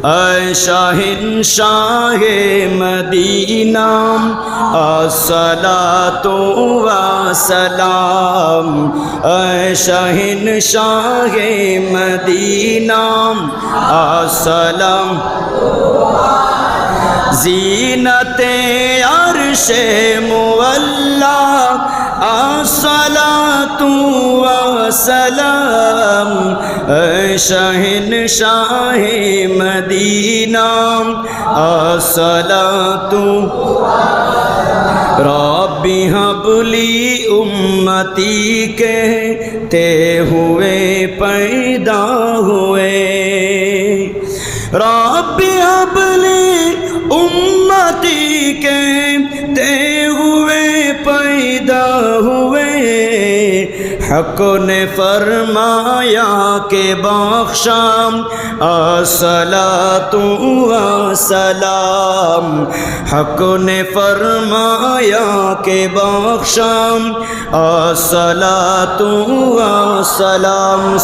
ऐ शहंशाहे Medina अस्सलातु वस्सलाम। ऐ शहंशाहे Medina अस्सलाम। ज़ीनते अर्शे मुअल्ला अस्सलातु वस्सलाम। ऐ शहंशाहे Medina अस्सलातु। रब्बी humbly उम्मती कहते हुए पैदा हुए। रब्बी हबली उम्मती कहते हुए पैदा हुए। हक ने फरमाया के बख्शाम अस्सलातु वस्सलाम। हक ने फरमाया के बख्शाम अस्सलातु वस्सलाम।